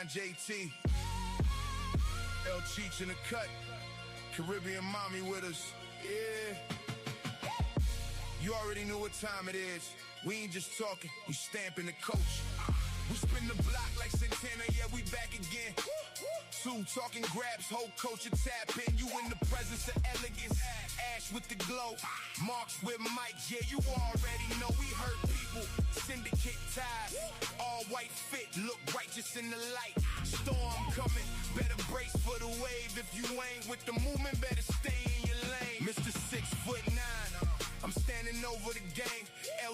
JT, Cheech in the cut, Caribbean mommy with us, yeah. You already knew what time it is. We ain't just talking, you stamping the coach. We spin the block like Santana, yeah, we back again. Two talking grabs, whole culture tap in. You in the presence of elegance. Ash with the glow, Marks with Mike. Yeah, you already know we hurt people. Syndicate ties, all white fit, look righteous in the light. Storm coming, better brace for the wave. If you ain't with the movement, better stay in your lane. Mr. 6'9", I'm standing over the game.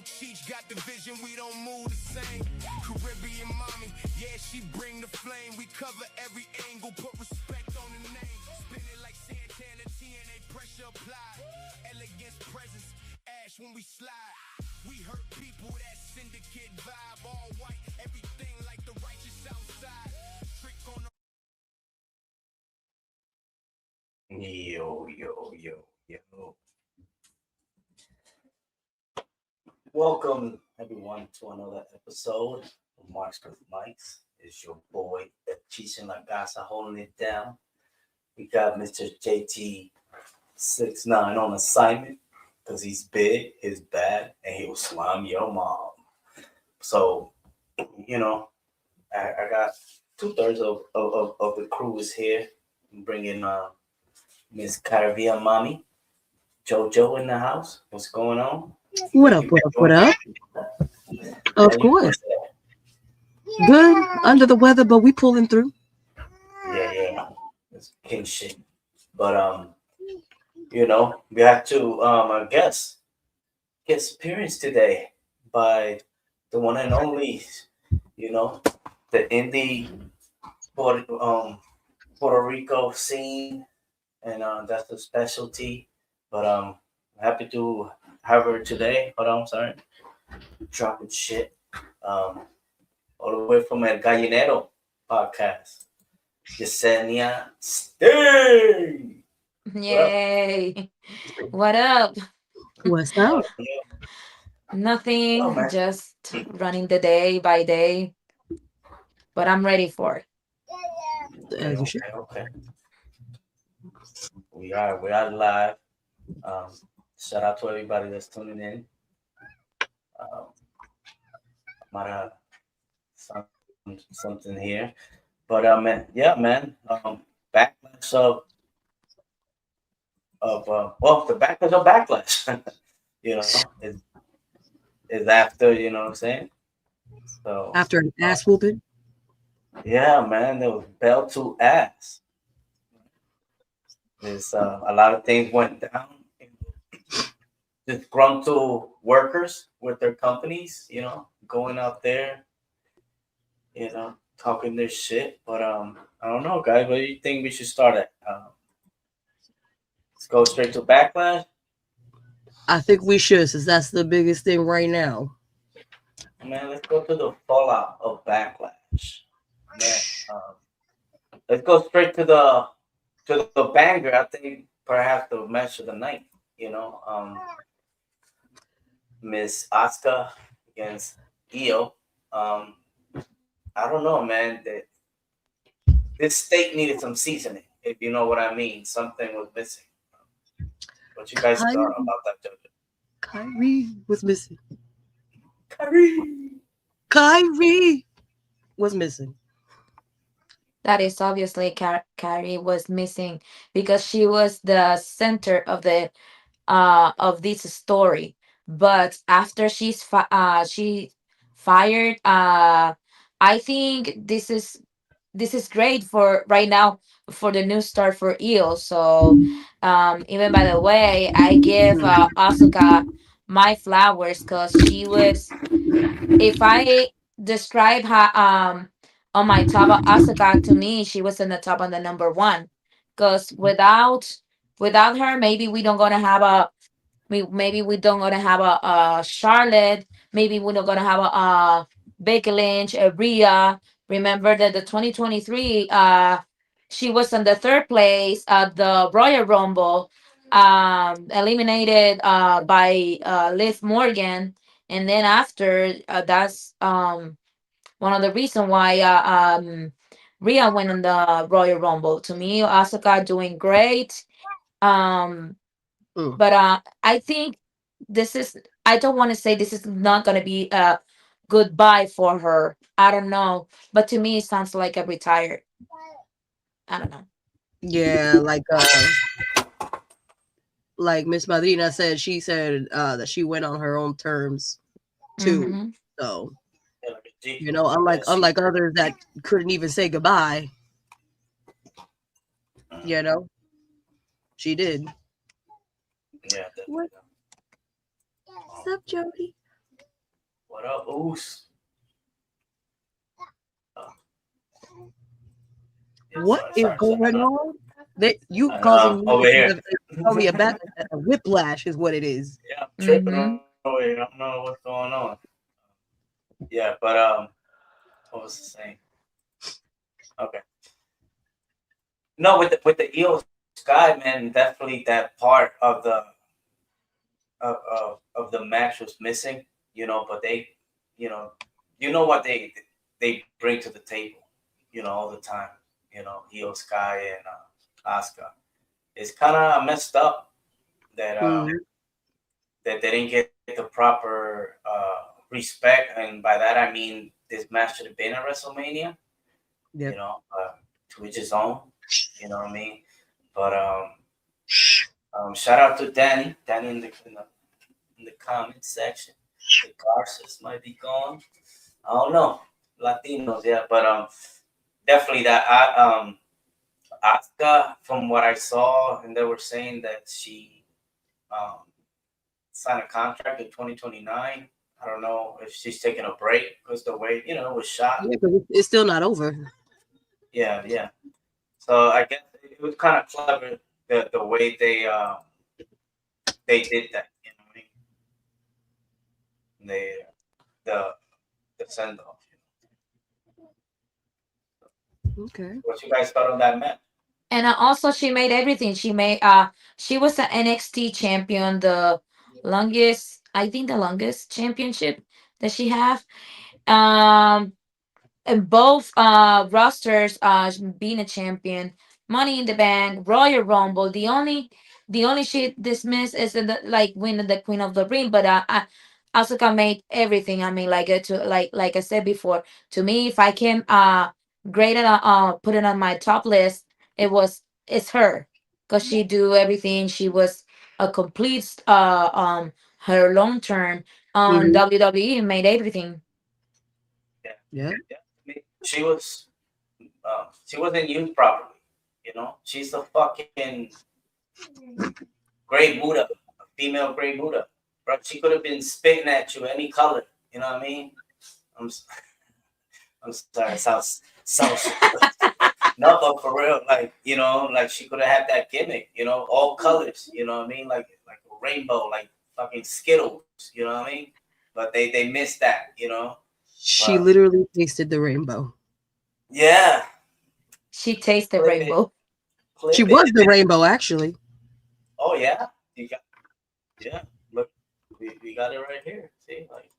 Cheech got the vision, we don't move the same. Caribbean mommy, yeah, she bring the flame. We cover every angle, put respect on the name. Spin it like Santana, TNA pressure applied. Elegance presence, Ash when we slide. We hurt people, that syndicate vibe. All white, everything like the righteous outside. Trick on the... Yo. Welcome, everyone, to another episode of Marks with Mikes. It's your boy, Cheech and La Casa, holding it down. We got Mr. JT 6'9" on assignment because he's big, he's bad, and he'll slime your mom. So, you know, I got 2/3 of the crew is here. I'm bringing Miss Caribbean Mami Jojo in the house. What's going on? What up? Of course. Good. Under the weather, but we pulling through. Yeah. It's king shit. But you know, we have to guest appearance today by the one and only, you know, the indie Puerto Rico scene, and that's the specialty. But happy to have her today. Hold on, sorry. Dropping shit. All the way from El Gallinero podcast. Yesenia Stay. Yay. What up? What's up? Nothing. Oh, just running the day by day. But I'm ready for it. Okay. We are live. Shout out to everybody that's tuning in. Might have something here, but man, backlash the backlash of backlash. You know, is after, you know what I'm saying. So after an ass whooping. Yeah, man, there was bell to ass. There's a lot of things went down. Disgruntled workers with their companies, you know, going out there, you know, talking their shit. But I don't know, guys. What do you think we should start at? Let's go straight to backlash. I think we should, since that's the biggest thing right now. Man, let's go to the fallout of backlash. Man, let's go straight to the banger. I think perhaps the match of the night. You know, Miss Asuka against Iyo. I don't know, man. This steak needed some seasoning, if you know what I mean. Something was missing. What you guys thought about that, Jojo? Kyrie was missing. Kyrie was missing. That is obviously Kyrie was missing because she was the center of the of this story. But after she fired, I think this is great for right now for the new start for Iyo. So even by the way, I give Asuka my flowers because she was, if I describe her on my top of Asuka, to me she was in the top on the number one, because without her maybe we don't gonna have a Charlotte, maybe we're not gonna have a Becky Lynch, a Rhea. Remember that the 2023 she was in the third place at the Royal Rumble, eliminated by Liv Morgan, and then after that's one of the reasons why Rhea winning the Royal Rumble. To me, Asuka doing great. Um, Mm. but I think this is. I don't want to say this is not gonna be a goodbye for her. I don't know, but to me, it sounds like a retired. I don't know. Yeah, like Miss Madrina said, she said that she went on her own terms too. Mm-hmm. So, Yeah, like unlike she, others that couldn't even say goodbye, you know, she did. yeah, What's definitely. Um, up, Jody? what up, Oos? Uh, yeah, What sorry, is sorry, sorry. going on? That you I causing know, me over to here. have probably a whiplash is what it is. Yeah, I'm tripping Mm-hmm. over here. I don't know what's going on. Yeah, but what was I saying? Okay. No, with the Iyo Sky, man, definitely that part of the match was missing. But they, you know, what they bring to the table. All the time. Iyo Sky and Asuka. It's kind of messed up that Mhm. they didn't get the proper respect, and by that I mean this match should have been at WrestleMania. Yep. To each his own. You know what I mean? But shout out to Danny in the comment section. The Garces might be gone. I don't know. Latinos, yeah, but definitely that Asuka, from what I saw, and they were saying that she um, signed a contract in 2029. I don't know if she's taking a break because the way it was shot. Yeah, because it's still not over. Yeah, yeah. So I guess it was kind of clever the way they did that. You know what I mean? The the send off. Okay. What you guys thought on that match? And also, she made everything. She was the NXT champion, the longest, I think, the longest championship that she have. Um, and both rosters being a champion, Money in the Bank, Royal Rumble. The only shit dismissed is the like winning the Queen of the Ring, but Asuka made everything. I mean, like to like I said before, to me, if I can grade it put it on my top list, it's her, because she do everything. She was a complete her long term on Hmm. WWE, made everything. Yeah, Yeah. yeah. I mean, she wasn't used properly. She's a fucking Grey Buddha, a female Grey Buddha. But she could have been spitting at you any color. You know what I mean? I'm s- I'm sorry. It sounds no, but for real, like like she could have had that gimmick. All colors. You know what I mean? Like a rainbow, like fucking Skittles. You know what I mean? But they missed that. She But literally tasted the rainbow. yeah, She tasted flip it, rainbow. She flip was it. the rainbow, actually. Oh yeah, you got yeah. Look, we got it right here. See, like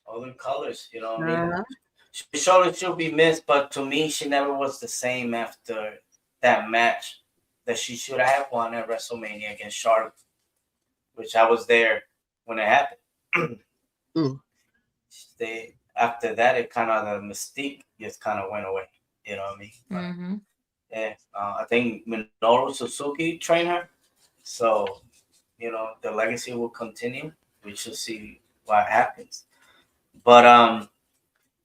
all the colors. You know what I mean? Uh-huh. She surely should be missed, but to me, she never was the same after that match that she should have won at WrestleMania against Charlotte, which I was there when it happened. Mm. they After that, it kind of the mystique just kind of went away. You know what I mean? But Mm-hmm. yeah, I think Minoru Suzuki trained her, so the legacy will continue. We should see what happens. But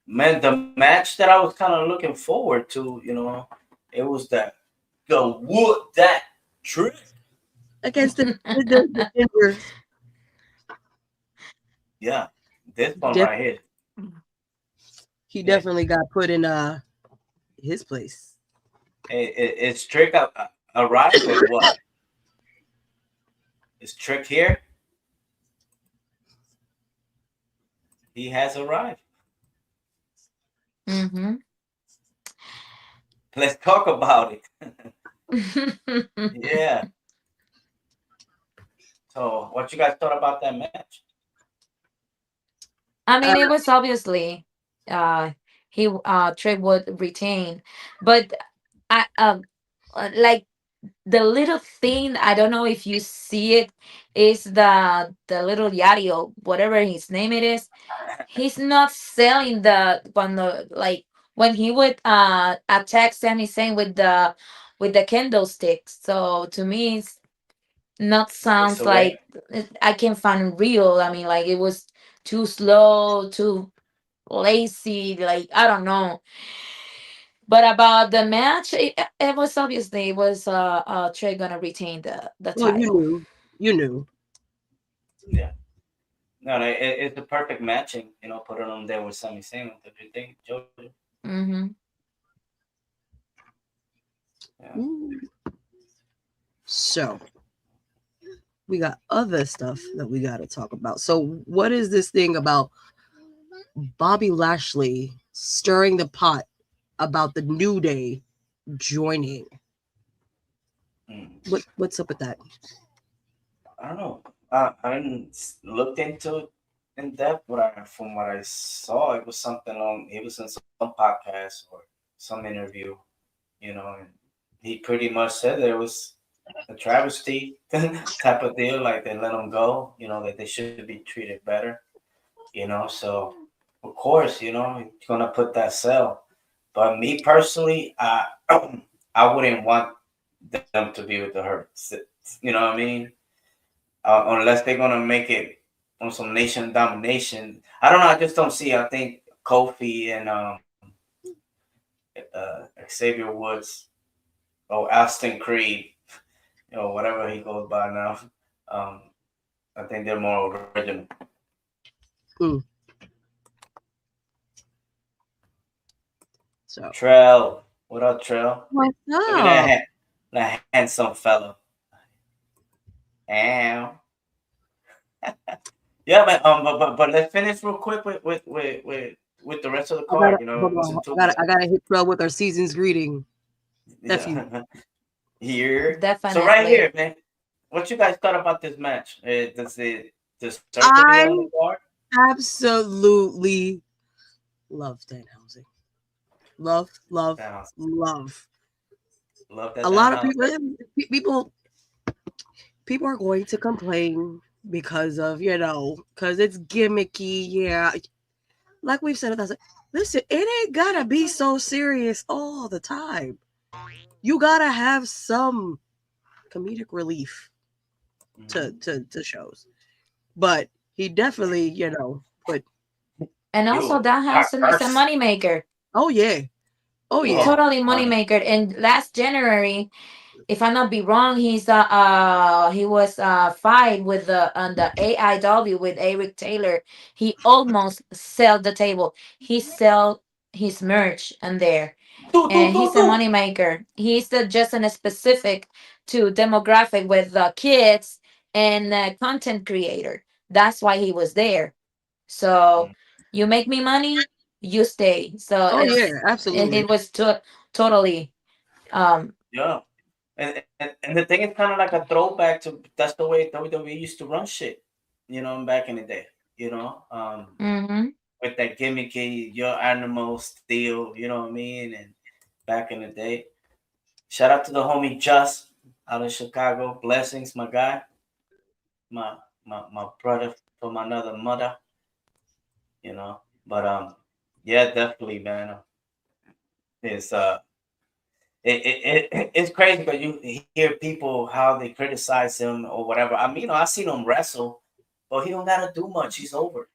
man, the match that I was kind of looking forward to, it was the wood that trick. Against the Denver, Yeah, this one def- right here. he Yeah, definitely got put in his place. it's trick arrived or what? Is trick here? He has arrived. Mm-hmm. Let's talk about it. Yeah. So, what you guys thought about that match? I Uh, mean, it was obviously uh he Trey would retain. But I like the little thing, I don't know if you see it, is the little Yario, whatever his name it is. He's not selling the when the like when he would attack Sami Zayn with the candlesticks. So to me, it's not Takes sounds away. like I can find real. I mean, like it was too slow, too lazy. Like I don't know. But about the match, it was obviously it was Trey gonna retain the Well, you title. knew. You knew. Yeah. No, no, it's the perfect matching. Put it on there with Sami Zayn. What do you think, Jojo? Mm-hmm. Yeah. Mm. So we got other stuff that we got to talk about. So what is this thing about Bobby Lashley stirring the pot about the New Day joining? Mm. What's up with that? I don't know. I didn't looked into it in depth, but from what I saw, it was something on. It was in some podcast or some interview, and he pretty much said there was a travesty type of deal, like they let him go, that they should be treated better, So of course, he's gonna put that sell. But me personally, I wouldn't want them to be with the Hurts. You know what I mean? Unless they're gonna make it on some nation domination. I don't know. I just don't see. I think Kofi and Xavier Woods or Austin Creed, whatever he goes by now. Um, I think they're more original. Mm. So Trell, what up, Trell? what's Look at up? that handsome fellow. Ow. Yeah, but let's finish real quick with the rest of the I gotta card. It hold wasn't on. too I bad. gotta hit Fro with our season's greeting. F you. Yeah. Here. So right here, Definitely. man. What you guys thought about this match? Does it deserve to be on the I card? absolutely love Danhausen. Love, love, That house. love. Love that A damn lot of house. people people are going to complain because of, because it's gimmicky. Yeah. Like we've said, listen, it ain't gotta be so serious all the time. You gotta have some comedic relief Mm-hmm. to shows. But he definitely, put And also You that are Houston is a first. moneymaker. oh yeah. Oh yeah. Oh, Totally money. moneymaker. And last January, if I'm not be wrong, he was fight with the on the AIW with Eric Taylor. He almost sell the table. He sell his merch in there, Do do and do he's a do. moneymaker. He's just in a specific to demographic with kids and content creator. That's why he was there. So Mm. you make me money, you stay. So Oh yeah, it absolutely. was totally Yeah. And the thing is kind of like a throwback to that's the way WWE used to run shit, back in the day, mhm. with that gimmicky, your animal steel, you know what I mean? And back in the day. Shout out to the homie Just out in Chicago. Blessings, my guy, my brother from another mother, you know. But yeah, definitely, man. It's it's crazy because you hear people how they criticize him or whatever. I mean, I seen him wrestle, but he don't gotta do much. He's over.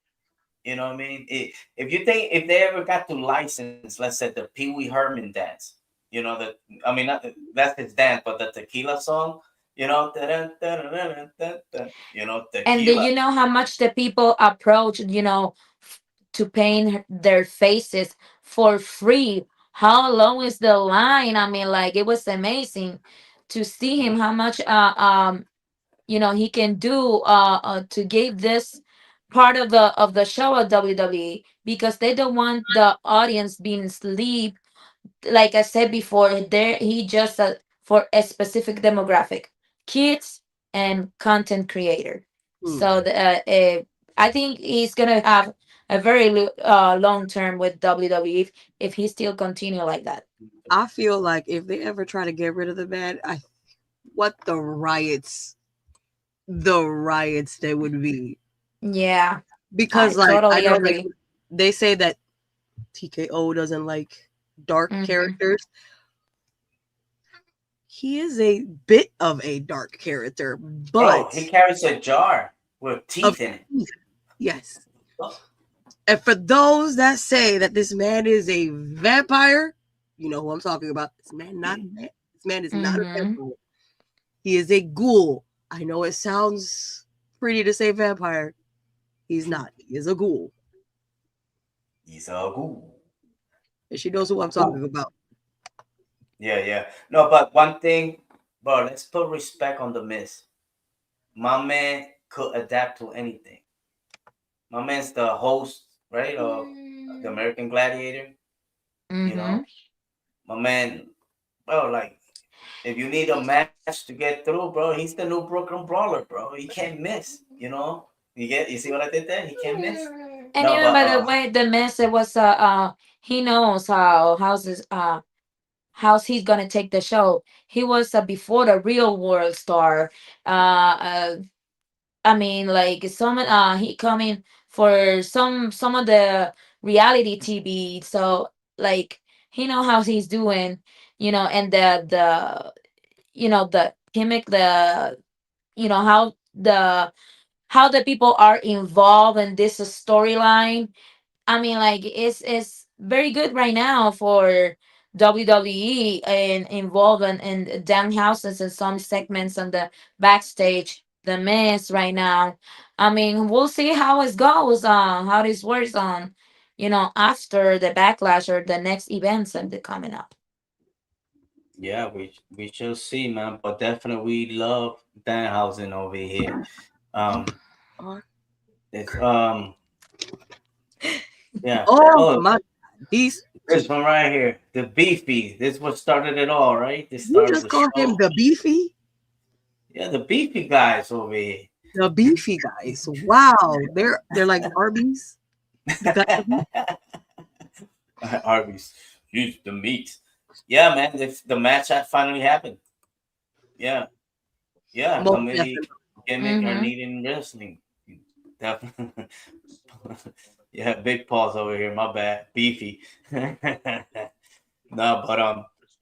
You know what I mean? If you think if they ever got to license, let's say the Pee Wee Herman dance, the I mean not that's his dance, but the tequila song, dun, dun, dun, dun, dun, dun, And do tequila. you know how much the people approach, to paint their faces for free? How long is the line? I mean, like it was amazing to see him how much he can do to give this part of the show at WWE, because they don't want the audience being sleep. Like I said before, there he just for a specific demographic, kids and content creator. Hmm. So I think he's gonna have a very long term with WWE if he still continue like that. I feel like if they ever try to get rid of the man, what the riots there would be. Yeah, Because I like I totally know like agree. they say that TKO doesn't like dark Hmm. characters. He is a bit of a dark character, Bro, but he carries a jar with of teeth in it. yes. Oh, And for those that say that this man is a vampire, you know who I'm talking about. This man not a man. This man is not a Hmm. vampire. He is a ghoul. I know it sounds pretty to say vampire. He's not. He is a ghoul. he's a ghoul. And she knows who I'm Ghoul. talking about. Yeah, yeah. No, but one thing, bro, let's put respect on the Miz. My man could adapt to anything. My man's the host, right, of the American Gladiator. You Hmm. know, my man, bro, like, if you need a match to get through, bro, he's the new Brooklyn Brawler, bro. He can't miss, you know? You see what I did there? He can't miss. And No, even but by the way, the message was he knows how's he's gonna take the show. He was before the real world star. I mean, like some he coming for some of the reality TV. So like he know how he's doing, and the the gimmick, the how the people are involved in this storyline. I mean, like it's very good right now for WWE and involved in Dan houses and some segments on the backstage. The Miz right now. I mean, we'll see how it goes on, how this works on, after the backlash or the next events and the coming up. yeah, we shall see, man. But definitely love Danhausen over here. Um, Oh, it's yeah. oh Oh, my these this one right here, the beefy. This is what started it all, right? This you started just the call him show. the beefy? Yeah, the beefy guys over here. The beefy guys. Wow. They're like Barbies. The guys Arby's. Use the meat. Yeah, man. The match had finally happened. Yeah, yeah. most Comedy definitely. gimmick are Mm-hmm. needed in wrestling. Definitely. Yeah, big paws over here. My bad. Beefy. No, but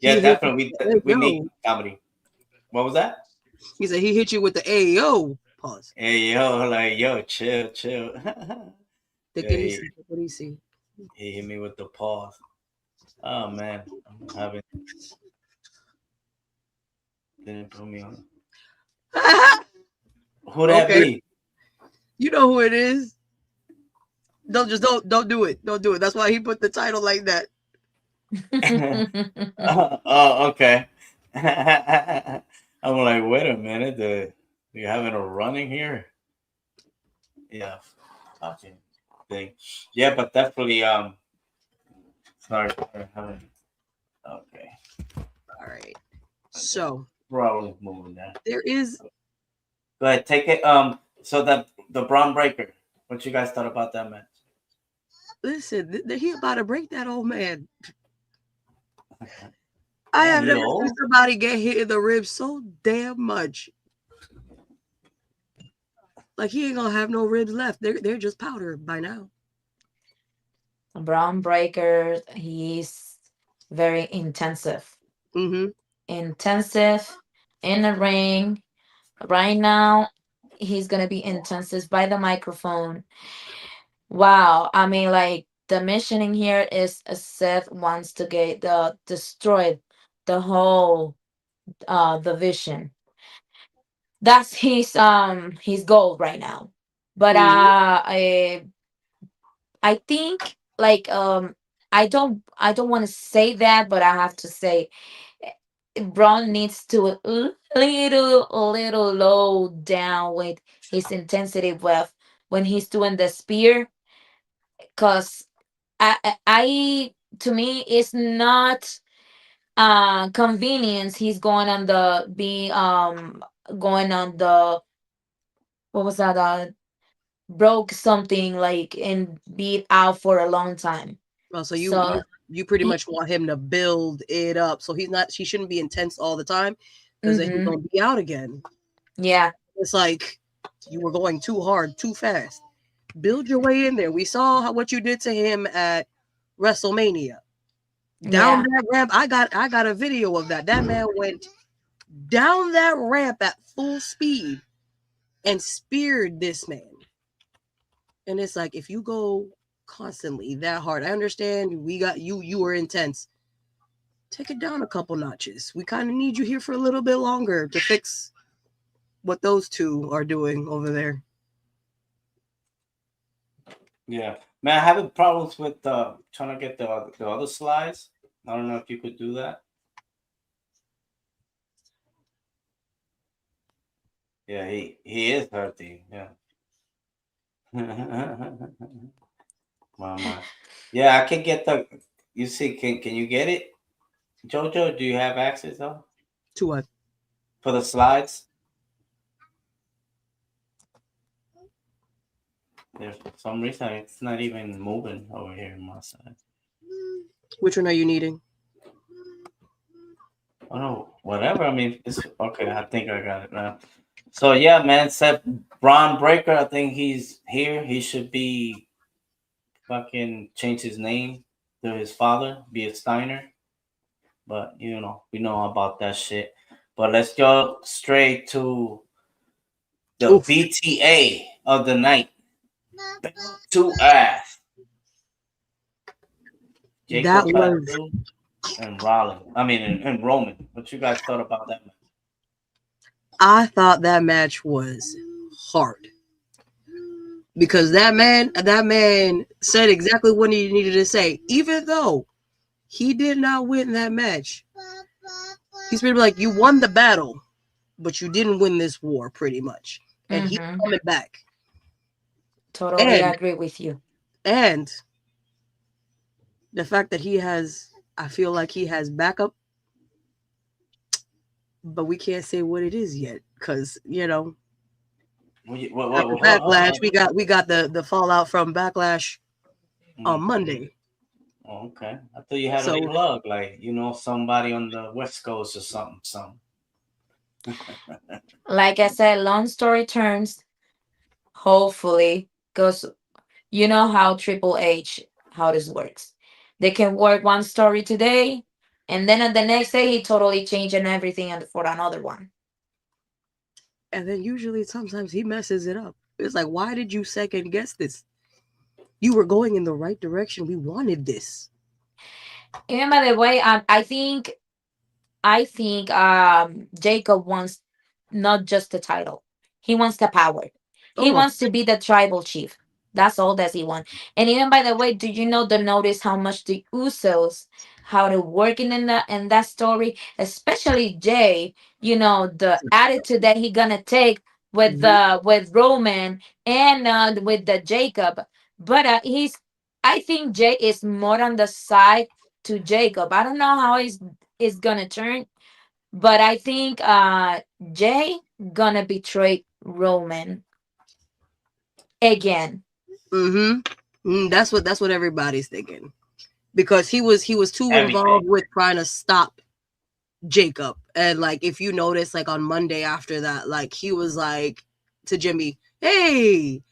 yeah, He hit you definitely with the we need AO. comedy. What was that? He said he hit you with the AO. Pause. Hey yo, like yo, chill, chill. Take Yeah, it easy. Take it easy. he hit me with the paws. Oh man, I'm having didn't put me on. Who that Okay. be? You know who it is. Don't do it. Don't do it. That's why he put the title like that. Oh, okay. I'm like, wait a minute, you having a running here? Yeah, watching thing. Yeah, but definitely sorry, okay. All right. Okay. So Probably moving there. there is Go ahead, take it. So the Braun Breaker. What you guys thought about that match? listen, he about to break that old man. I Damn, have he never seen old. somebody get hit in the ribs so damn much. Like he ain't gonna have no ribs left. They're just powder by now. Brown Breaker, he's very intensive. Mm-hmm. Intensive in the ring. Right now, he's gonna be intensive by the microphone. Wow. I mean, like the mission in here is Seth wants to get the destroy the whole division. That's his goal right now. But Mm-hmm. I think like I don't want to say that, but I have to say Braun needs to little low down with his intensity with when he's doing the spear, because I to me it's not convenience. He's going on the what was that broke something like and be out for a long time. Well, so So you pretty he, much want him to build it up, so he shouldn't be intense all the time, because then he's mm-hmm, gonna be out again. yeah, It's like you were going too hard, too fast. Build your way in there. We saw what you did to him at WrestleMania. Down yeah, that ramp, I got a video of that. That man went down that ramp at full speed and speared this man. And it's like, if you go constantly that hard, I understand we got you were intense. Take it down a couple notches. We kind of need you here for a little bit longer to fix what those two are doing over there. Yeah, man, I having problems with trying to get the other slides. I don't know if you could do that. Yeah, he is hurting. Yeah. Mama. Yeah, I can get the. You see, can you get it, Jojo? Do you have access though To what? for the slides? There's for some reason it's not even moving over here on my side. Which one are you needing? Oh no, whatever. I mean, it's okay. I think I got it now. So yeah, man. Seth Braun Breaker. I think he's here. He should be fucking change his name to his father, be a Steiner. But you know, we know about that shit. But let's go straight to the Oof. BTA of the night. To ass. That Jacob was Fatu and Rollins. I mean, and Roman. What you guys thought about that? I thought that match was hard. Because that man said exactly what he needed to say. Even though he did not win that match, he's pretty like, you won the battle, but you didn't win this war, pretty much. And he's mm-hmm. coming back. Totally And agree with you. and the fact that I feel like he has backup, but we can't say what it is yet, because Backlash. We got the fallout from Backlash on Monday. Oh, okay. I thought you had a plug, like somebody on the West Coast or something. Like I said, long story turns. Hopefully, because you know how Triple H how this works. They can work one story today, and then at the next day he totally changing everything and for another one. And then usually sometimes he messes it up. It's like, why did you second guess this? You were going in the right direction. We wanted this. Even by the way, I think Jacob wants not just the title. He wants the power. He Oh, wants to be the tribal chief. That's all that he wants. And even by the way, do you know the notice how much the Usos how to working in that story, especially Jay, the attitude that he gonna take with Roman and with the Jacob. But I think Jay is more on the side to Jacob. I don't know how he's gonna turn, but I think Jay gonna betray Roman again. That's what everybody's thinking, because he was too involved with trying to stop Jacob. And like, if you notice, like on Monday after that, like he was like to Jimmy, "Hey,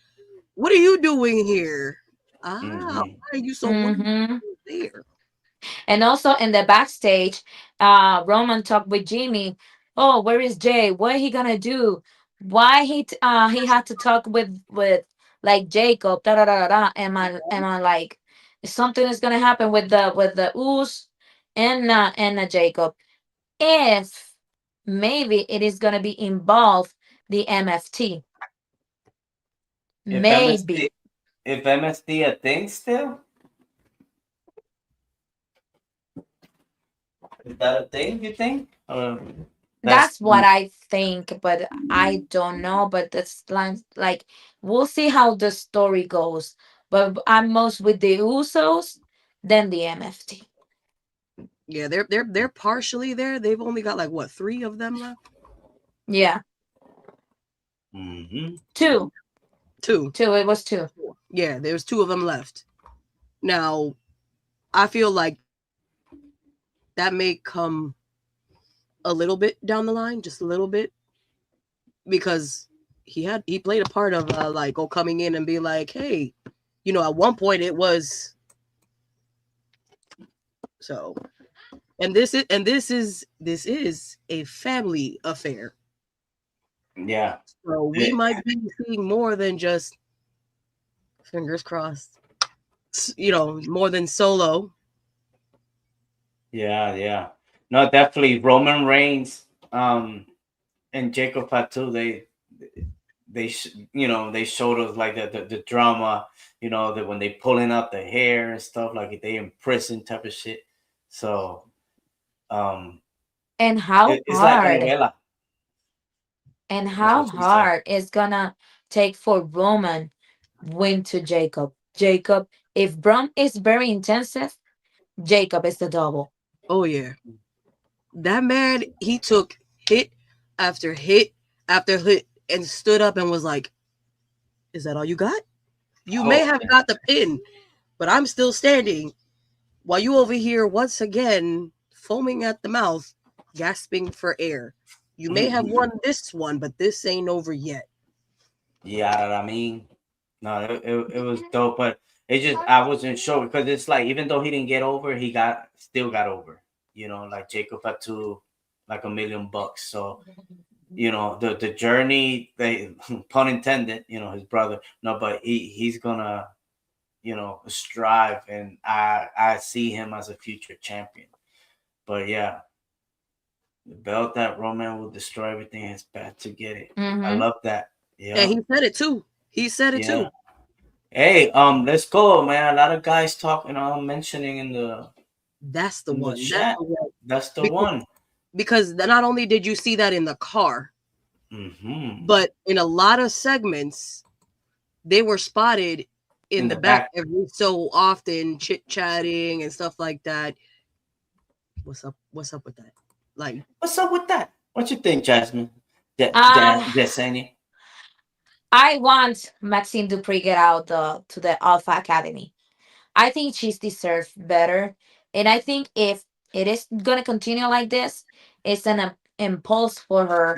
what are you doing here? Why are you so there?" And also in the backstage, Roman talked with Jimmy. Oh, where is Jay? What he gonna do? Why he had to talk with like Jacob? Da da da da. Am I like something is gonna happen with the Us and Jacob? If maybe it is gonna be involved the MFT. Maybe. If MSD a thing still. Is that a thing, you think? That's what I think, but I don't know. But that's like we'll see how the story goes. But I'm most with the Usos than the MFT. Yeah, they're partially there. They've only got like what, 3 of them left? Yeah. Mm-hmm. 2. Two. It was two. Yeah, there's two of them left. Now, I feel like that may come a little bit down the line, just a little bit, because he played a part of like coming in and be like, hey, at one point it was so, and this is a family affair. Yeah. So we might be seeing more than just, fingers crossed, more than Solo. Yeah. No, definitely Roman Reigns and Jacob Fatu, they showed us like the drama, that when they pulling out the hair and stuff, like they in prison type of shit. So and how it's like a hard novela. and That's how what she said. hard it's gonna take for Roman win to Jacob. If Braun is very intensive, Jacob is the double. Oh yeah, that man, he took hit after hit after hit and stood up and was like, "Is that all you got? You may have got the pin, but I'm still standing." While you over here once again foaming at the mouth, gasping for air. You may have won this one, but this ain't over yet. Yeah, I mean, no, it was dope, but it just, I wasn't sure because it's like, even though he didn't get over, he still got over. Like Jacob had to like $1 million. So the journey, they pun intended, his brother. No, but he's gonna strive, and I see him as a future champion. But yeah, the belt that Roman will destroy everything is bad to get it. I love that. Yeah, and he said it too. Hey, let's go, man. A lot of guys talking, mentioning in the that's the one. That's the one. Because not only did you see that in the car, but in a lot of segments, they were spotted in the back every so often, chit-chatting and stuff like that. What's up with that? Like, what's up with that? What you think, Jasmine? Desani? I want Maxine Dupree get out to the Alpha Academy. I think she's deserved better, and I think if it is gonna continue like this, it's an impulse for her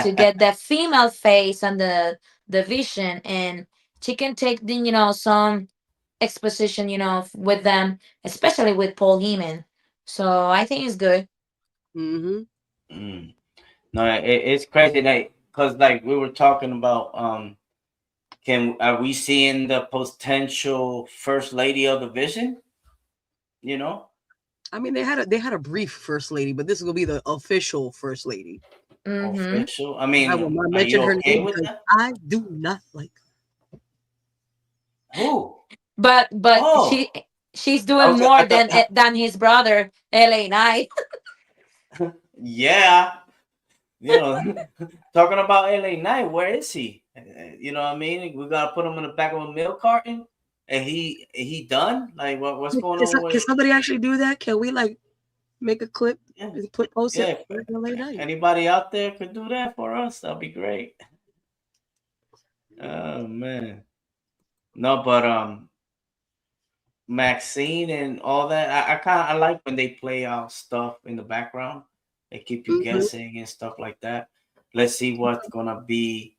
to get the female face and the vision, and she can take the some exposition with them, especially with Paul Heyman. So I think it's good. No, it's crazy, like, because like we were talking about, are we seeing the potential first lady of the Vision? I mean, they had a brief first lady, but this will be the official first lady. Official. I mean, I will not mention her name because that? I do not like her. Who? But she's doing more than his brother LA Knight. Yeah, talking about LA Knight, where is he? You know what I mean? We gotta put him in the back of a milk carton, and he done? Like, what's going on? Can somebody actually do that? Can we like make a clip and post it? LA Knight? Anybody out there could do that for us? That'd be great. Oh man, no, but Maxine and all that. I like when they play out stuff in the background. They keep you guessing and stuff like that. Let's see what's gonna be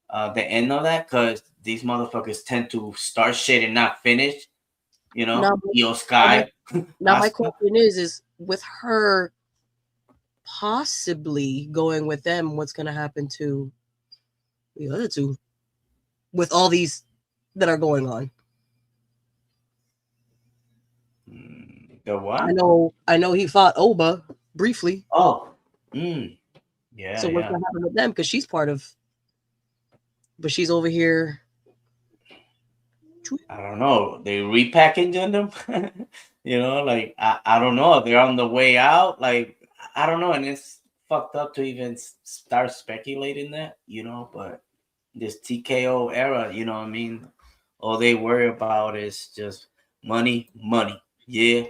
the end of that, because these motherfuckers tend to start shit and not finish. Iyo Sky. Now my question is with her possibly going with them, what's gonna happen to the other two with all these that are going on? The what? I know he fought Oba briefly. Oh, yeah. So what's gonna happen with them? Because she's part of, but she's over here. I don't know. They repackaging them. Like I don't know. They're on the way out. Like, I don't know, and it's fucked up to even start speculating that. But this TKO era, you know what I mean? All they worry about is just money. Yeah.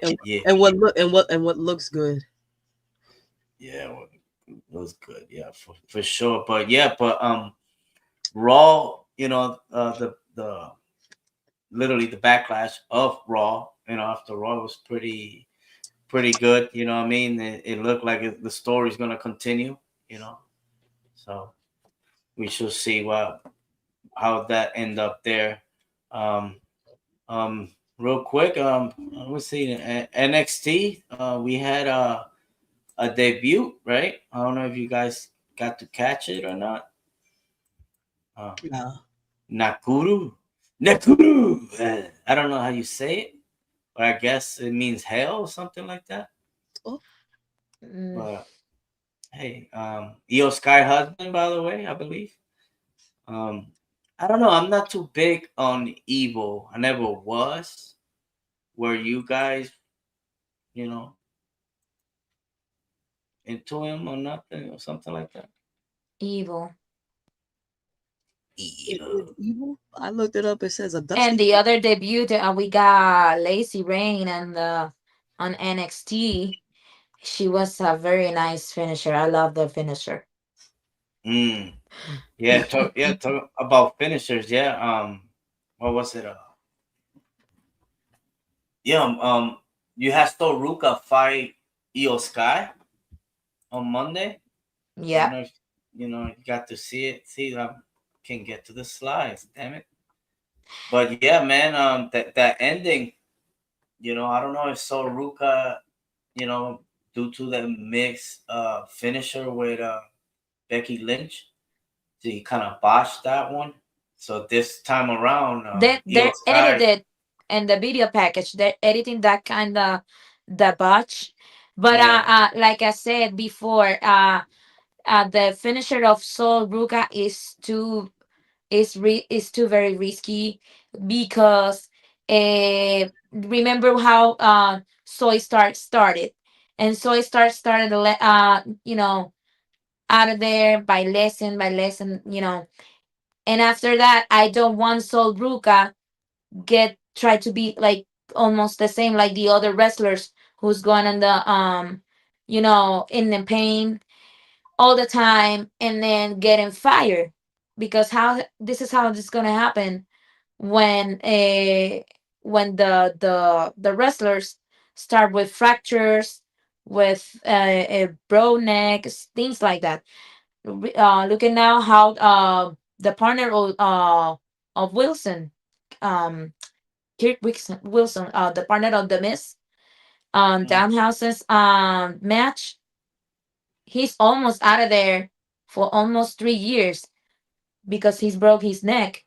And what looks good. Yeah, it was good. Yeah, for sure. But Raw, the the literally the backlash of Raw. After Raw was pretty good. You know what I mean? It looked like the story's gonna continue. So we should see how that end up there. Um, Real quick, let's see, NXT. We had a debut, right? I don't know if you guys got to catch it or not. Uh, Yeah. Nakuru, Nakuru. I don't know how you say it, but I guess it means hell or something like that. Oh, Mm, But hey, Iyo Sky husband, by the way, I believe. Um, I don't know. I'm not too big on evil. I never was. Were you guys, you know, into him or nothing or something like that? evil. it Evil. is evil. I looked it up. It says a And dusty. the other debut, we got Lacey Rain and on NXT. She was a very nice finisher. I love the finisher. Mm. Yeah, talk about finishers. Yeah. What was it? Yeah. You had Sol Ruca fight Iyo Sky on Monday. I don't Yeah. know if you got to see it. See, I can get to the slides. Damn it. But yeah, man. That ending. I don't know if Sol Ruca, due to the mix finisher with Becky Lynch, he kind of botched that one. So this time around, Iyo They edited Sky, it in the video package. They're editing that kind of the botch. But yeah, like I said before, the finisher of Sol Ruca is too very risky because remember how Soy started, and Soy started out of there by lesson, and after that I don't want Sol Ruca get try to be like almost the same like the other wrestlers who's going in the in the pain all the time and then getting fired, because how this is how this is gonna happen when the wrestlers start with fractures, with bro necks, things like that. Looking now how the partner of Wilson, um Kirk Wilson, the partner of the Miss, mm, Danhouse's match, he's almost out of there for almost 3 years because he's broke his neck.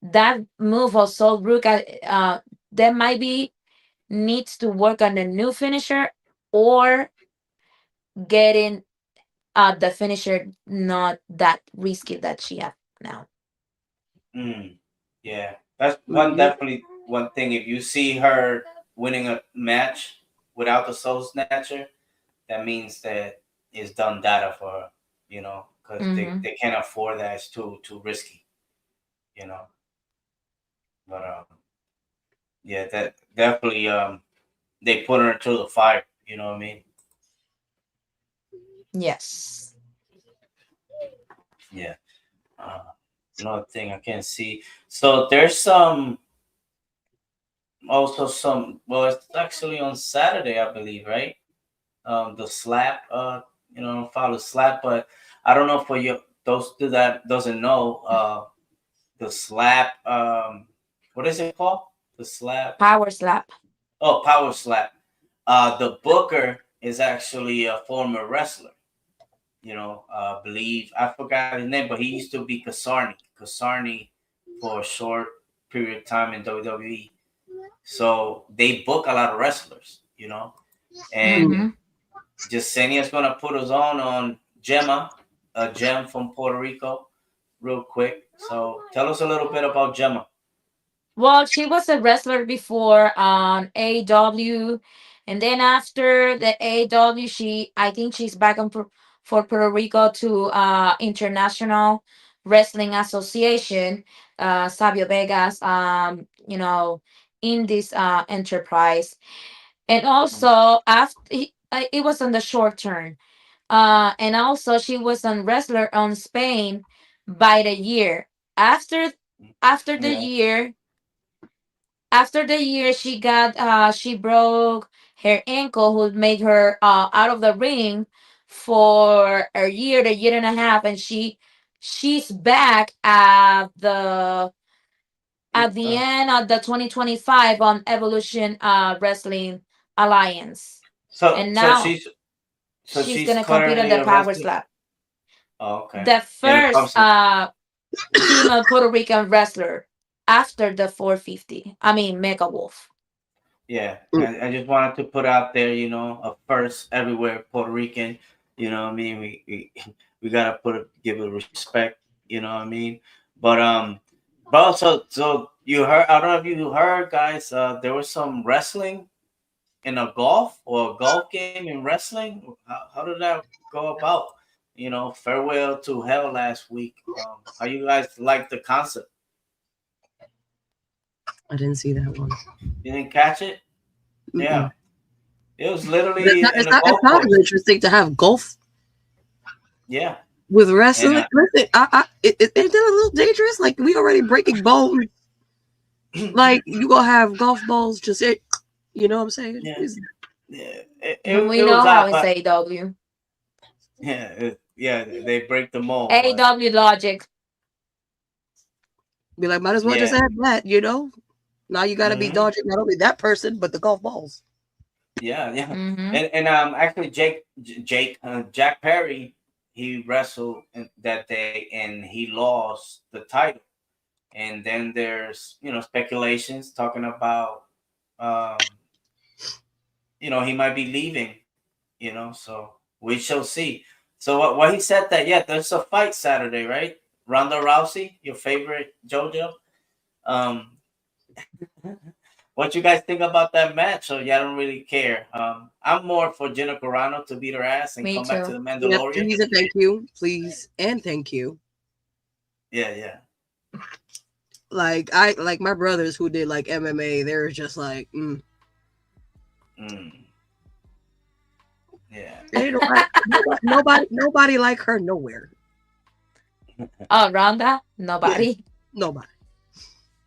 That move of Sol Ruca, that might be needs to work on a new finisher or getting the finisher not that risky that she have now. mm, yeah. That's one Mhm. definitely one thing. If you see her winning a match without the Soul Snatcher, that means that it's done data for her. Because they, Mm-hmm. they can't afford that. It's too risky. You know, but yeah, that definitely they put her into the fire. You know what I mean? Yes. Yeah. Uh, Another thing I can see. So there's some also some. Well, it's actually on Saturday, I believe, right? The slap. Follow slap, but I don't know for you those that doesn't know. The slap. What is it called? The slap. Power slap. Oh, power slap. The booker is actually a former wrestler. Believe I forgot his name, but he used to be Kasarni for a short period of time in WWE. So they book a lot of wrestlers, and Mhm. Mm-hmm. Jasenia's gonna put us on Gemma, a gem from Puerto Rico, real quick. So tell us a little bit about Gemma. Well, she was a wrestler before on AW, and then after the AW, I think she's back for Puerto Rico to International Wrestling Association, Sabio Vegas, in this enterprise, and also after it was on the short term, and also she was on wrestler on Spain by the year after. After the Yeah. year, she broke her ankle, who made her out of the ring for a year and a half, and she's back at the Uh, end of the 2025 on Evolution Wrestling Alliance. so And so now she's so she's she's gonna compete on currently the a Power wrestler. Slap. Oh, okay. The In a first comp. female Puerto Rican wrestler after the 450. I mean Mega Wolf. Yeah, Mm. I just wanted to put out there, a first everywhere Puerto Rican. You know what I mean? We gotta give it respect. You know what I mean? But so you heard? I don't know if you heard, guys. There was some wrestling in a golf or a golf game in wrestling. How did that go about? Farewell to hell last week. How you guys like the concept? I didn't see that one. You didn't catch it? Mm-mm. Yeah, it was But literally in it's a not. It golf sounds course. interesting to have golf Yeah, with and wrestling. Listen, is that a little dangerous? Like we already breaking bones. Like you gonna have golf balls? Just it. You know what I'm saying? yeah, yeah. It We was know how odd, it's but AW. yeah, they break the mold, but AW logic. Be like, might as well just yeah, add that. Now you got to be hmm dodging not only that person but the golf balls. yeah. Mm-hmm. And actually, Jack Perry, he wrestled that day and he lost the title. And then there's speculations talking about um, he might be leaving. So we shall see. So what he said that there's a fight Saturday, right? Ronda Rousey, your favorite JoJo. Um, what you guys think about that match? So yeah, I don't really care. I'm more for Gina Carano to beat her ass and Me come back to too. the Yep, Mandalorian. please and thank you, please and thank you. Yeah, yeah. Like my brothers who did like MMA, they're just like, Mm, yeah. ain't nobody like her nowhere. Oh, Ronda? Yeah, Nobody. nobody.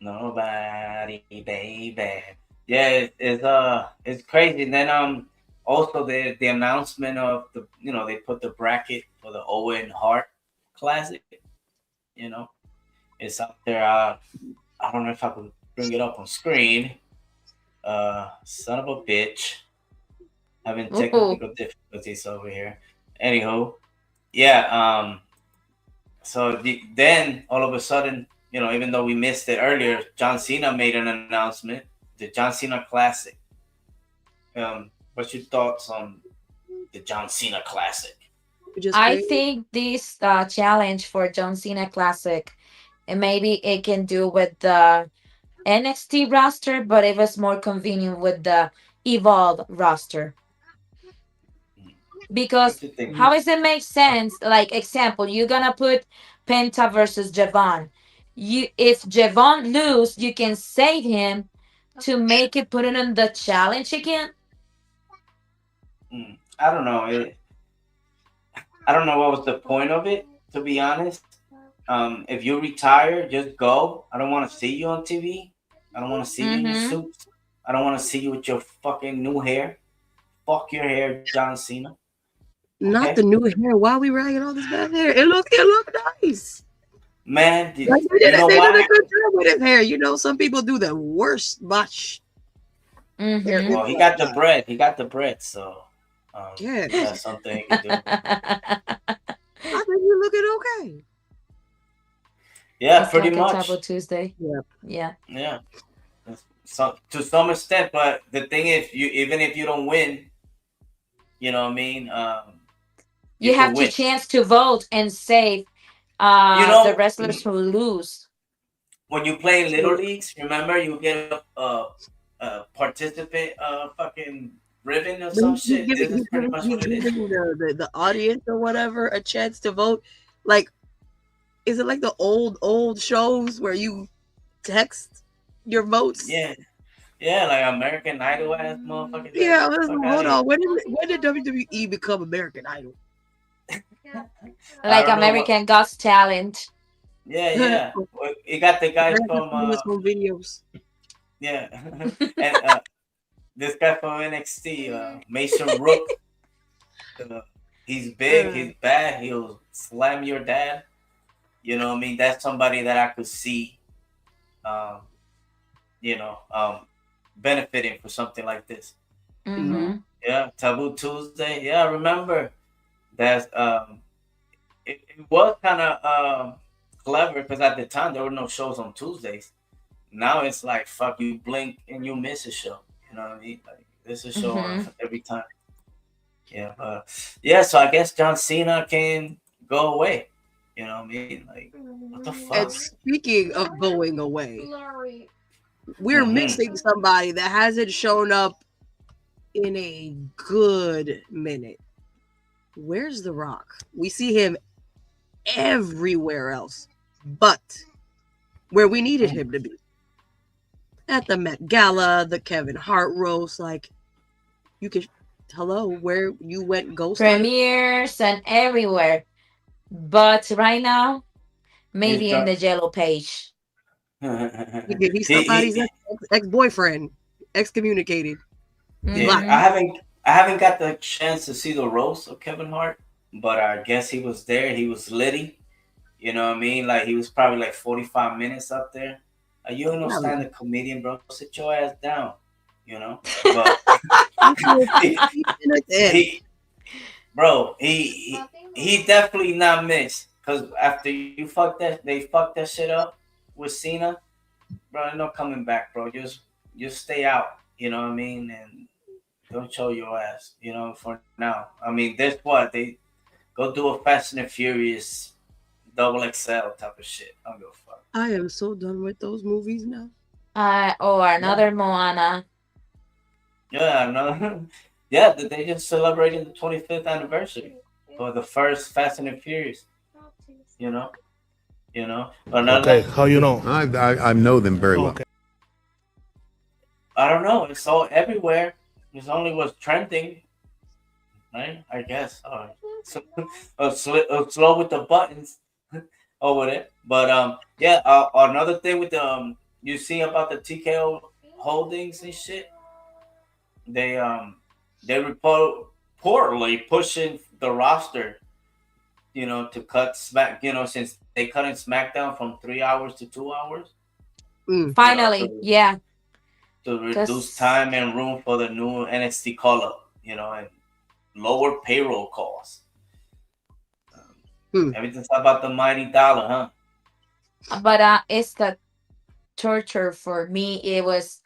Nobody, baby. Yeah, it's crazy. And then also the announcement of they put the bracket for the Owen Hart Classic. You know, it's up there. I don't know if I could bring it up on screen. Son of a bitch. Having Ooh. technical difficulties over here. Anywho, yeah. Then all of a sudden, even though we missed it earlier, John Cena made an announcement. The John Cena Classic. What's your thoughts on the John Cena Classic? Which is I crazy. think this challenge for John Cena Classic, and maybe it can do with the NXT roster, but it was more convenient with the Evolve roster. What Because you think? how does it make sense? Like example, you're gonna put Penta versus Javon. If Javon lose, you can save him to make it put it in the challenge again. I don't know. I don't know what was the point of it. To be honest, if you retire, just go. I don't want to see you on TV. I don't want to see you in your Mm-hmm. suits. I don't want to see you with your fucking new hair. Fuck your hair, John Cena. Not Okay, the new hair. Why are we ragging all this bad hair? It look nice. man. Like You know they did a why? good job with his hair. Some people do the worst botch. Mm-hmm. Well, he got the bread. He got the bread. So Yeah, that's something he can do. I think you're looking okay. Yeah, It's pretty like a Taco much. Tuesday. Yeah. Yeah. Yeah, so to some extent. But the thing is, even if you don't win, you know what I mean. You You could have to win. chance to vote and save You the know, wrestlers who lose. when you play in little So leagues, remember you get a participant fucking ribbon or but some shit. This is pretty much he's what it is. giving the audience or whatever a chance to vote. Like, is it like the old shows where you text your votes? Yeah, yeah, like American Idol ass motherfuckers. Yeah, Fuck out of hold here. on. When did WWE become American Idol? I Like don't know what. American Got Talent. Yeah. Well, you got the guy from home videos. yeah, and this guy from NXT, Mason Rook. He's big, he's bad. He'll slam your dad. You know what I mean? That's somebody that I could see, um, you know, benefiting for something like this. Yeah, Taboo Tuesday. Yeah, I remember that. It was kind of clever because at the time there were no shows on Tuesdays. Now it's like fuck, you blink and you miss a show. You know what I mean? Like there's a show on every time. Yeah, yeah. So I guess John Cena can go away. You know what I mean? Like what the fuck? And speaking of going away, we're missing somebody that hasn't shown up in a good minute. Where's The Rock? We see him everywhere else, but where we needed him to be. At the Met Gala, the Kevin Hart roast, like you could where you went ghost premieres and everywhere. But right now, maybe in the yellow page. He's somebody's ex-boyfriend, excommunicated. Yeah, I haven't got the chance to see the roast of Kevin Hart, but I guess he was there. He was litty. You know what I mean? Like he was probably like 45 minutes up there. You don't stand the comedian, bro. Sit your ass down. You know, but he definitely not missed because after they fucked that shit up with Cena, bro. No coming back, bro. Just stay out. You know what I mean? And don't show your ass. You know, for now. I mean, that's what they go do a Fast and Furious double XL type of shit. I don't give a fuck. I am so done with those movies now. Another Moana. Yeah, no. Yeah, they just celebrating the 25th anniversary for the first Fast and Furious. You know. Okay, how you know? I know them very well. I don't know. It's all everywhere. It's only what's trending, right? I guess. Slow with the buttons over there. But yeah. Another thing with the you see about the TKO holdings and shit. They reportedly pushing the roster, you know, to cut since they cut in SmackDown from 3 hours to 2 hours. Finally, yeah. To reduce time and room for the new NXT call up, you know, and lower payroll costs. Everything's about the mighty dollar, huh? But it's the torture for me. It was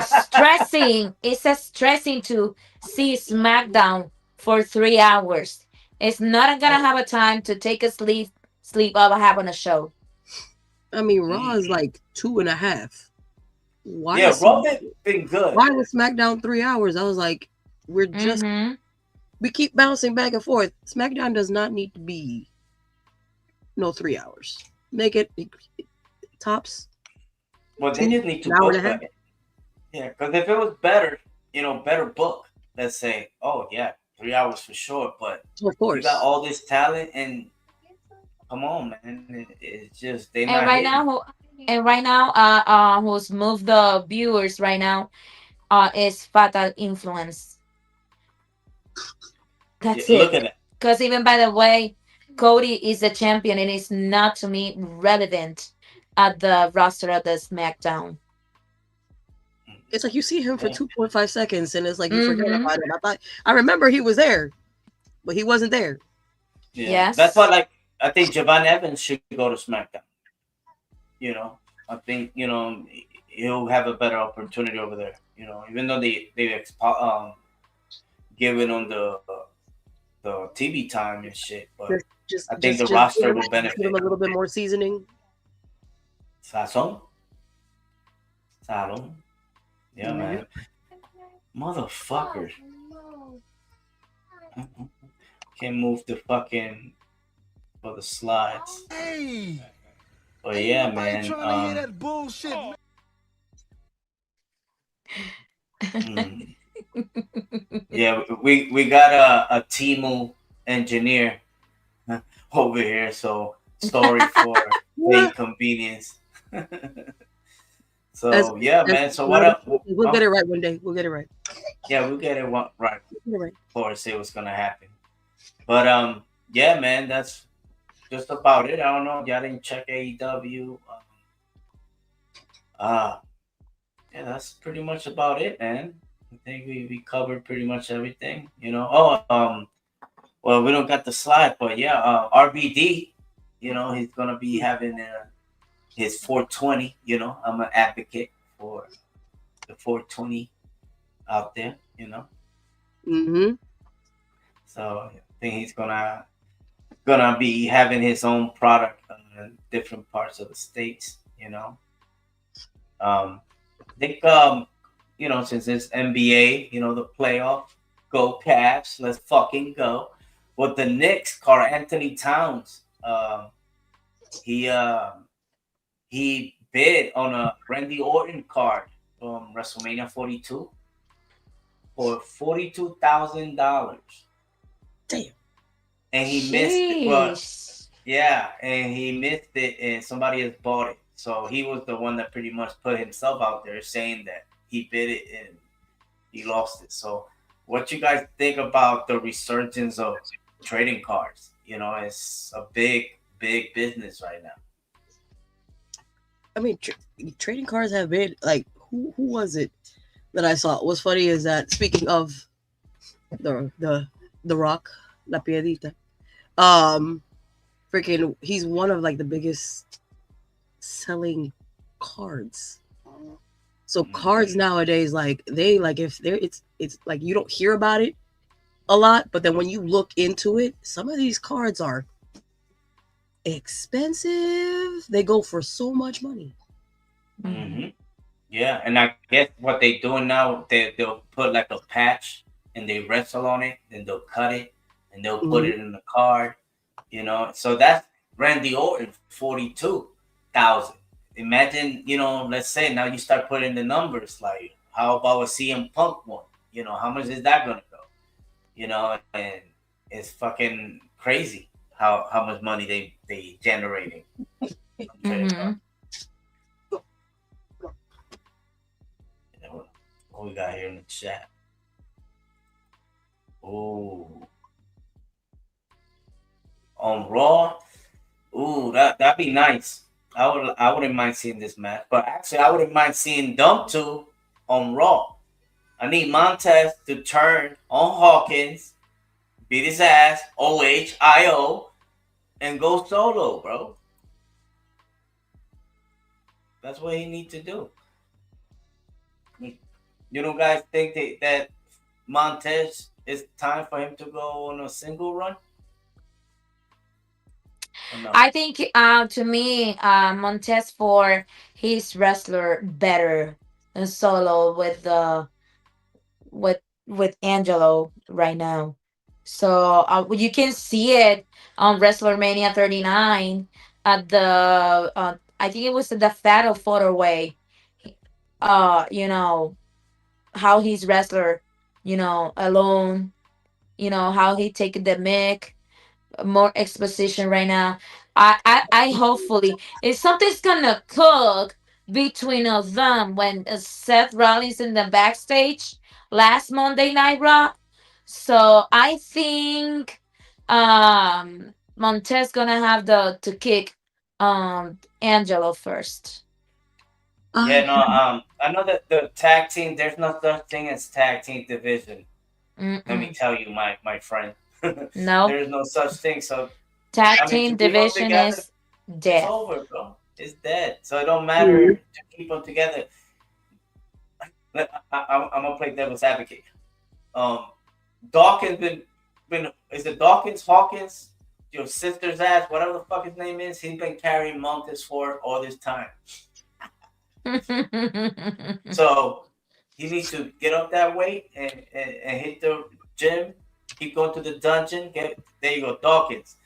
stressing. It's stressing to see SmackDown for 3 hours. It's not gonna have a time to take a sleep up having a show. I mean, Raw is like 2.5. Why? Yeah, Raw been good. Why was SmackDown 3 hours? I was like, we keep bouncing back and forth. SmackDown does not need to be 3 hours. Make it tops. Well, they just need to book it. Yeah, because if it was better, better book, let's say, 3 hours for sure. But of course, you got all this talent, and come on, man, it's just they. And right now, who's moved the viewers right now, is Fatal Influence. That's it. Look at it. Because even by the way, Cody is the champion, and it's not to me relevant at the roster of the SmackDown. It's like you see him for 2.5 seconds, and it's like you forget about him. I remember he was there, but he wasn't there. Yeah. Yes, that's why. I think Javon Evans should go to SmackDown. I think he'll have a better opportunity over there. Even though they given on the TV time and shit, but I think the roster will benefit. Give him a little bit more seasoning. Sazon. Yeah, man. Motherfucker. Can't move the fucking for the slides. Hey. But yeah, man. Trying to hear that bullshit. Yeah, we got a Timu engineer over here, so story for the inconvenience. So yeah, man. So what up? We'll get it right one day. We'll get it right. Yeah, we'll get it right. We'll get it right. Of course, see what's gonna happen. But yeah, man. That's just about it. I don't know. Y'all didn't check AEW. Yeah, that's pretty much about it, man. I think we covered pretty much everything. You know. Well, we don't got the slide, but yeah, RBD. You know, he's gonna be having his 420. You know, I'm an advocate for the 420 out there. You know. Mm-hmm. So I think he's gonna be having his own product in different parts of the states. You know. I think you know, since it's NBA, you know, the playoff, go Cavs, let's fucking go. With the Knicks, Karl Anthony Towns, he bid on a Randy Orton card from WrestleMania 42 for $42,000. Damn. And he missed it. But yeah, and he missed it, and somebody has bought it. So he was the one that pretty much put himself out there saying that he bid it and he lost it. So what you guys think about the resurgence of trading cards? You know, it's a big business right now. I mean, trading cards have been like, who was it that I saw? What's funny is that, speaking of the Rock, La Piedita, freaking, he's one of like the biggest selling cards. So cards nowadays, like if they're it's like you don't hear about it a lot, but then when you look into it, some of these cards are expensive. They go for so much money. Mm-hmm. Yeah, and I guess what they doing now, they'll put like a patch and they wrestle on it, then they'll cut it and they'll put it in the card. You know, so that's Randy Orton, 42,000. Imagine, you know, let's say now you start putting the numbers, like how about a CM Punk one? You know, how much is that gonna go? You know, and it's fucking crazy how much money they generating. Mm-hmm. What we got here in the chat? Oh, on Raw. Ooh, that'd be nice. I wouldn't mind seeing this match, but actually I wouldn't mind seeing them two on Raw. I need Montez to turn on Hawkins, beat his ass, OHIO, and go solo, bro. That's what he needs to do. You don't guys think that Montez, it's time for him to go on a single run? No? I think to me, Montez for his wrestler better than Solo with Angelo right now. So you can see it on WrestleMania 39 at the I think it was the Fatal Photo Way. You know how he's wrestler, you know, alone. You know how he take the mic, more exposition right now. I hopefully if something's gonna cook between of them when Seth Rollins in the backstage last Monday Night Raw. So I think Montez gonna have to kick Angelo first. Yeah, no, I know that the tag team, there's no such thing as tag team division. Let me tell you, my friend. No. There's no such thing. So tag team division is dead. It's over, bro. It's dead. So it don't matter to keep them together. I'm gonna play devil's advocate. Dawkins been is it Dawkins, Hawkins, your sister's ass, whatever the fuck his name is. He's been carrying Montes for all this time. So he needs to get up that weight and hit the gym. Keep going to the dungeon. There you go, Dawkins.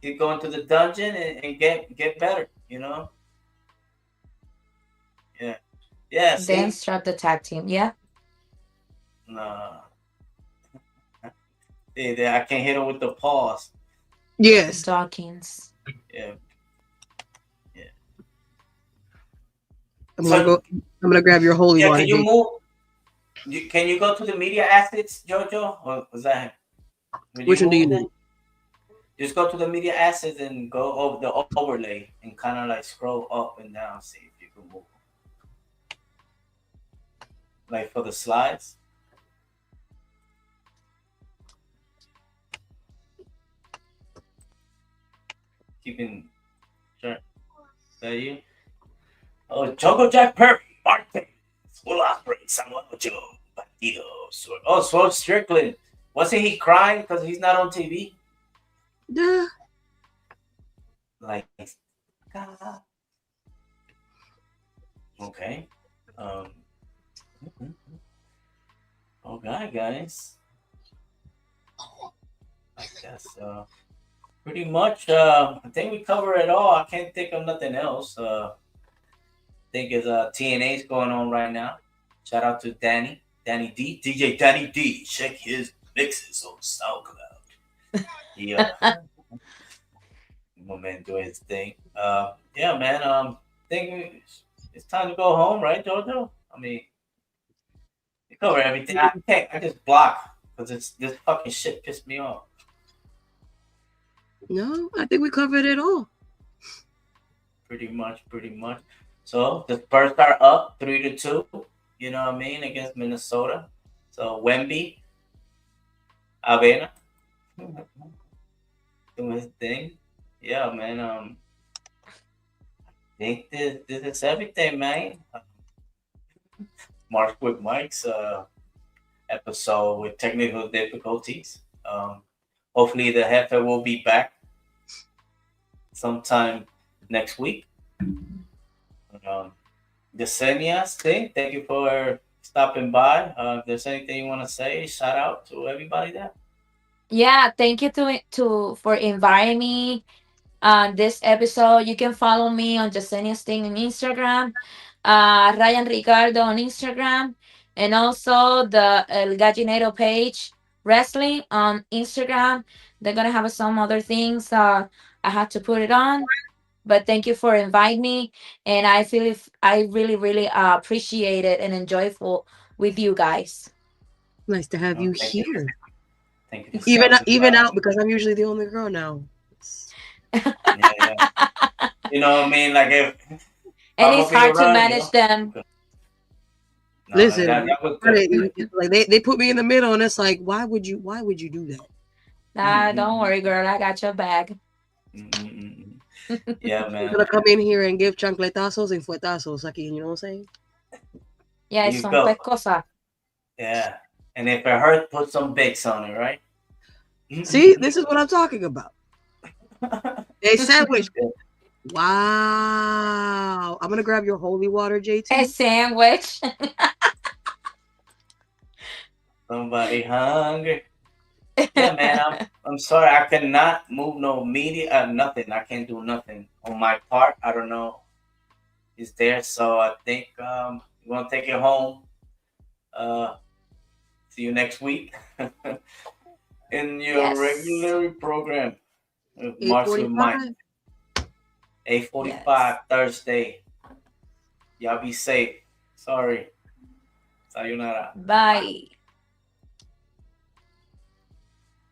Keep going to the dungeon and get better. You know. Yeah. Yeah. Then start the tag team. Yeah. No. I can't hit him with the paws. Yes. Dawkins. Yeah. I'm gonna grab your holy water. Can you move? Can you go to the media assets, Jojo? Or was that? Which one do you need? Just go to the media assets and go over the overlay and kind of like scroll up and down, see if you can move. Like for the slides. Keeping. Sure. Is that you? Oh, Choco Jack Perry, Martin, Will Ospreay, Samuel Joe, Bandidos. Oh, Swole Strickland. Wasn't he crying because he's not on TV? Yeah. Like, God. Okay. Okay, guys. I guess pretty much. I think we covered it all. I can't think of nothing else. I think is TNA's going on right now. Shout out to Danny D, DJ Danny D. Check his mixes on SoundCloud. Yeah, my man doing his thing. Yeah, man. I think it's time to go home, right, Jojo? I mean, you cover everything. I just block because this fucking shit pissed me off. No, I think we covered it all. Pretty much. So the Spurs are up 3-2. You know what I mean, against Minnesota. So Wemby, Avena, doing his thing. Yeah, man. I think this is everything, man. Mark with Mike's episode with technical difficulties. Hopefully the Heifer will be back sometime next week. Yesenia's thing, thank you for stopping by. If there's anything you want to say, shout out to everybody there. Yeah, thank you for inviting me on this episode. You can follow me on Yesenia's thing on Instagram, Ryan Ricardo on Instagram, and also the El Gallinero page wrestling on Instagram. They're gonna have some other things. I had to put it on. But thank you for inviting me, and I really, really appreciate it and enjoyable with you guys. Nice to have you here. Thank you. Even out because I'm usually the only girl now. Yeah. You know what I mean? Like if and it's hard to manage them. No, listen, like they put me in the middle, and it's like, why would you do that? Nah, don't worry, girl. I got your bag. Yeah, man. I'm gonna come in here and give chancletazos and fuetazos, like, you know what I'm saying? Yeah, it's some pescosa. Yeah, and if it hurts, put some bakes on it, right? See, this is what I'm talking about. A sandwich. Wow. I'm gonna grab your holy water, JT. A sandwich. Somebody hungry. Yeah, man. I'm sorry. I cannot move no media. Nothing. I can't do nothing on my part. I don't know. It's there, so I think we're gonna take it home. See you next week in your regular program. March with Mike. 8:45 Thursday. Y'all be safe. Sorry. Sayonara. Bye.